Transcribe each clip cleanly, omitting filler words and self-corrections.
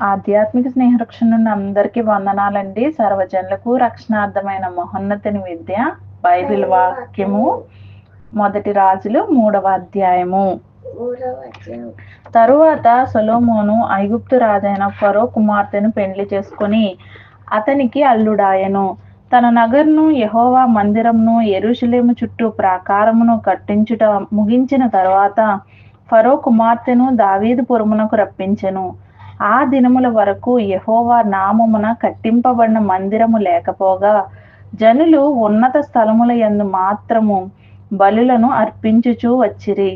ఆధ్యాత్మిక స్నేహరక్షణ నుండి అందరికీ వందనాలండి. సర్వజనులకు రక్షణార్థమైన మహోన్నతుని విద్య. బైబిల్ వాక్యము మొదటి రాజులు 3వ అధ్యాయము. తరువాత సొలొమోను ఐగుప్తు రాజైన ఫరో కుమార్తెను పెండ్లి చేసుకొని అతనికి అల్లుడాయెను. తన నగరును యెహోవా మందిరమును యెరూషలేము చుట్టూ ప్రాకారమును కట్టించుట ముగించిన తరువాత ఫరో కుమార్తెను దావీదు పురమునకు రప్పించెను. ఆ దినముల వరకు యెహోవా నామమున కట్టింపబడిన మందిరము లేకపోగా జనులు ఉన్నత స్థలముల యందు మాత్రము బలులను అర్పించుచూ వచ్చిరి.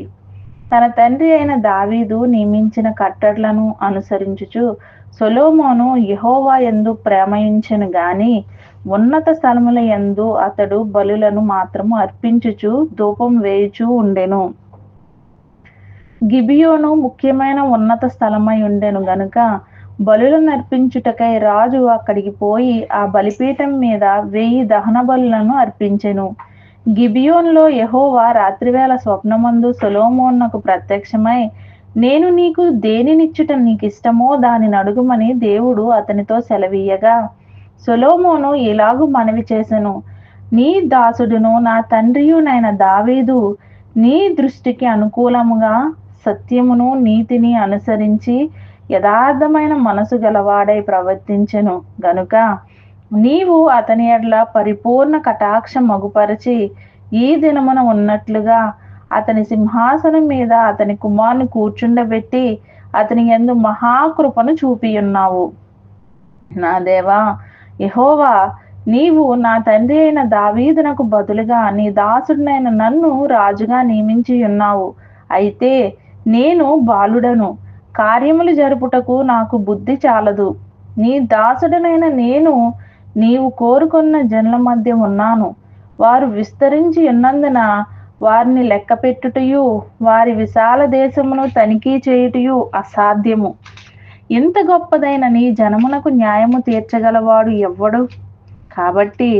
తన తండ్రి అయిన దావీదు నియమించిన కట్టడలను అనుసరించుచు సొలొమోను యెహోవా యందు ప్రేమయుంచెను గాని ఉన్నత స్థలముల యందు అతడు బలులను మాత్రము అర్పించుచు ధూపం వేయుచూ ఉండెను. గిబియోను ముఖ్యమైన ఉన్నత స్థలమై ఉండెను గనుక బలులను అర్పించుటకై రాజు అక్కడికి పోయి ఆ బలిపీఠం మీద 1000 దహన బలులను అర్పించెను. గిబియోనులో యెహోవా రాత్రివేళ స్వప్నమందు సొలొమోనునకు ప్రత్యక్షమై, నేను నీకు దేనినిచ్చుట నీకిష్టమో దానిని అడుగుమని దేవుడు అతనితో సెలవీయగా, సొలొమోను ఇలాగు మనవి చేసెను, నీ దాసుడును నా తండ్రియునైన దావీదు నీ దృష్టికి అనుకూలముగా సత్యమును నీతిని అనుసరించి యథార్థమైన మనసు గలవాడై ప్రవర్తించెను గనుక నీవు అతని ఎడల పరిపూర్ణ కటాక్షం మగుపరచి ఈ దినమున ఉన్నట్లుగా అతని సింహాసనం మీద అతని కుమారుని కూర్చుండబెట్టి అతని యందు మహాకృపను చూపియున్నావు. నా దేవా యెహోవా, నీవు నా తండ్రి అయిన దావీదునకు బదులుగా నీ దాసుడినైన నన్ను రాజుగా నియమించి ఉన్నావు. అయితే నేను బాలుడను, కార్యములు జరుపుటకు నాకు బుద్ధి చాలదు. నీ దాసుడనైన నేను నీవు కోరుకున్న జనుల మధ్య ఉన్నాను. వారు విస్తరించి ఉన్నందున వారిని లెక్కపెట్టుటయు వారి విశాల దేశమును తనిఖీ చేయుటయు అసాధ్యము. ఇంత గొప్పదైన నీ జనమునకు న్యాయము తీర్చగలవాడు ఎవ్వడు? కాబట్టి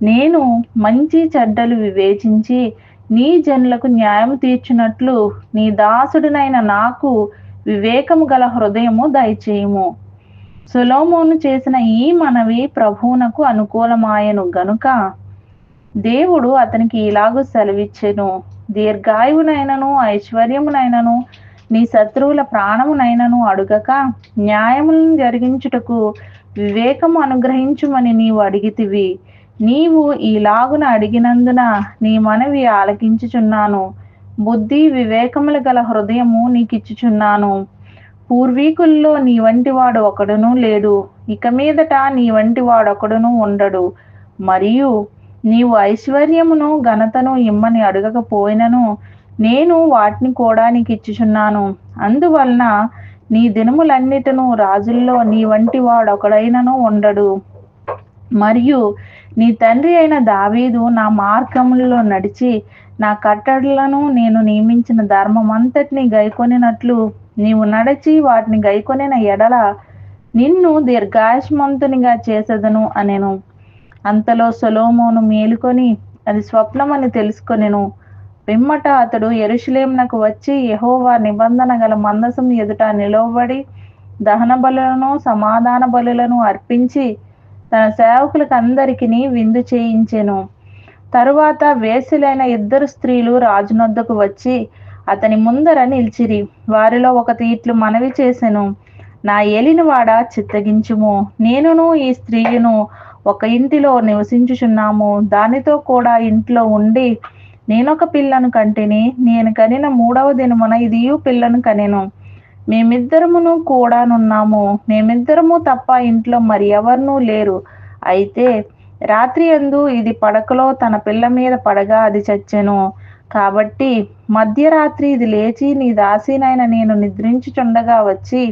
నేను మంచి చెడ్డలు వివేచించి నీ జనులకు న్యాయం తీర్చునట్లు నీ దాసుడినైన నాకు వివేకము గల హృదయము దయచేయుము. సొలొమోను చేసిన ఈ మనవి ప్రభువునకు అనుకూలమాయెను గనుక దేవుడు అతనికి ఇలాగూ సెలవిచ్చెను, దీర్ఘాయువునైనను ఐశ్వర్యమునైనను నీ శత్రువుల ప్రాణమునైనను అడుగక న్యాయములను జరిగించుటకు వివేకము అనుగ్రహించుమని నీవు అడిగితివి. నీవు ఈలాగున అడిగినందున నీ మనవి ఆలకించుచున్నాను. బుద్ధి వివేకములు గల హృదయము నీకిచ్చుచున్నాను. పూర్వీకుల్లో నీ వంటి వాడు ఒకడును లేడు, ఇక మీదట నీ వంటి వాడొకడును ఉండడు. మరియు నీవు ఐశ్వర్యమును ఘనతను ఇమ్మని అడగకపోయినను నేను వాటిని కూడా నీకు ఇచ్చుచున్నాను. అందువలన నీ దినములన్నిటను రాజుల్లో నీ వంటి వాడొకడైనను ఉండడు. మరియు నీ తండ్రి అయిన దావీదు నా మార్గములలో నడిచి నా కట్టడలను నేను నియమించిన ధర్మమంతటిని గైకొనినట్లు నీవు నడిచి వాటిని గైకొనిన ఎడల నిన్ను దీర్ఘాయుష్మంతునిగా చేసేదను అనెను. అంతలో సొలొమోను మేలుకొని అది స్వప్నమని తెలుసుకొనెను. పిమ్మట అతడు యెరూషలేమునకు వచ్చి యెహోవా నిబంధన గల మందసం ఎదుట నిలవబడి దహన బలులను సమాధాన బలులను అర్పించి తన సేవకులకు అందరికీ విందు చేయించెను. తరువాత వేశ్యలైన 2 స్త్రీలు రాజునొద్దకు వచ్చి అతని ముందర నిలిచిరి. వారిలో ఒకటి ఇట్లు మనవి చేసెను, నా ఏలినవాడా చిత్తగించుము. నేనును ఈ స్త్రీయును ఒక ఇంటిలో నివసించుచున్నాము. దానితో కూడా ఇంట్లో ఉండి నేనొక పిల్లను కంటిని. నేను కనిన 3వ దినమున ఇదియు పిల్లను కనెను. మేమిద్దరమును కూడానున్నాము. మేమిద్దరము తప్ప ఇంట్లో మరి ఎవరునూ లేరు. అయితే రాత్రి యందు ఇది పడకలో తన పిల్ల మీద పడగా అది చచ్చెను. కాబట్టి మధ్యరాత్రి ఇది లేచి నీ దాసినైన నేను నిద్రించుచుండగా వచ్చి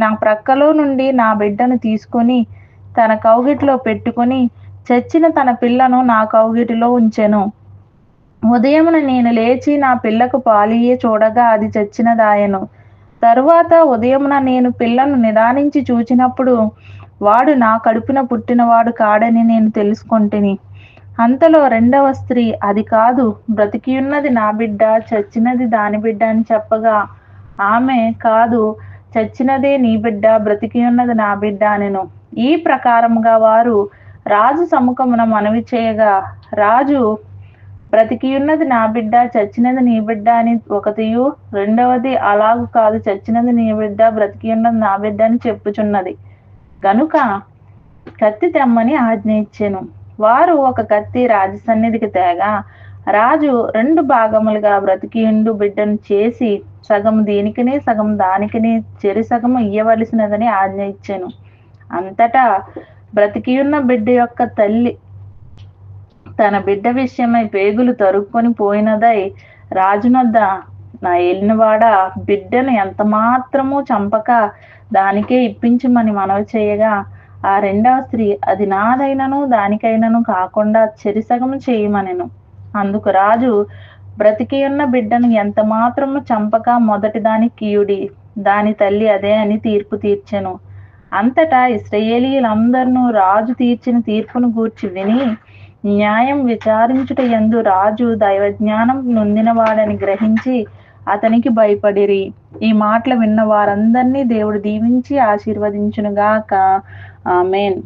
నా ప్రక్కలో నుండి నా బిడ్డను తీసుకొని తన కౌగిటిలో పెట్టుకొని చచ్చిన తన పిల్లను నా కౌగిటిలో ఉంచెను. ఉదయమున నేను లేచి నా పిల్లకు పాలియ్య చూడగా అది చచ్చినదాయెను. తరువాత ఉదయమున నేను పిల్లను నిదానించి చూచినప్పుడు వాడు నా కడుపున పుట్టినవాడు కాడని నేను తెలుసుకొంటిని. అంతలో 2వ స్త్రీ, అది కాదు, బ్రతికియున్నది నా బిడ్డ, చచ్చినది దాని బిడ్డ అని చెప్పగా ఆమె, కాదు, చచ్చినదే నీ బిడ్డ, బ్రతికి ఉన్నది నా బిడ్డ అనెను. ఈ ప్రకారముగా వారు రాజు సముఖమున మనవి చేయగా, రాజు బ్రతికియున్నది నా బిడ్డ, చచ్చినది నీ బిడ్డ అని ఒకటియు, రెండవది అలాగు కాదు, చచ్చినది నీ బిడ్డ, బ్రతికియున్నది నా బిడ్డ అని చెప్పుచున్నది గనుక కత్తి తెమ్మని ఆజ్ఞ ఇచ్చెను. వారు ఒక కత్తి రాజసన్నిధికి తేగా, రాజు 2 భాగములుగా బ్రతికియుండు బిడ్డను చేసి సగం దీనికిని సగం దానికిని చెరి సగము ఇయ్యవలసినదని ఆజ్ఞ ఇచ్చెను. అంతటా బ్రతికియున్న బిడ్డ యొక్క తల్లి తన బిడ్డ విషయమై పేగులు తరుక్కొని పోయినదై రాజునొద్ద నా ఏలినవాడ, బిడ్డను ఎంత మాత్రము చంపక దానికే ఇప్పించమని మనవి చేయగా, ఆ రెండవ స్త్రీ అది నాదైనను దానికైనను కాకుండా చెరిసగము చేయమనెను. అందుకు రాజు బ్రతికి ఉన్న బిడ్డను ఎంత మాత్రము చంపక మొదటి దాని కీయుడి, దాని తల్లి అదే అని తీర్పు తీర్చెను. అంతటా ఇశ్రాయేలీయులందరూ రాజు తీర్చిన తీర్పును గూర్చి విని, న్యాయం విచారించుట యందు రాజు దైవజ్ఞానం నొందినవాడని గ్రహించి అతనికి భయపడిరి. ఈ మాటలు విన్న వారందరినీ దేవుడు దీవించి ఆశీర్వదించునుగాక. ఆమేన్.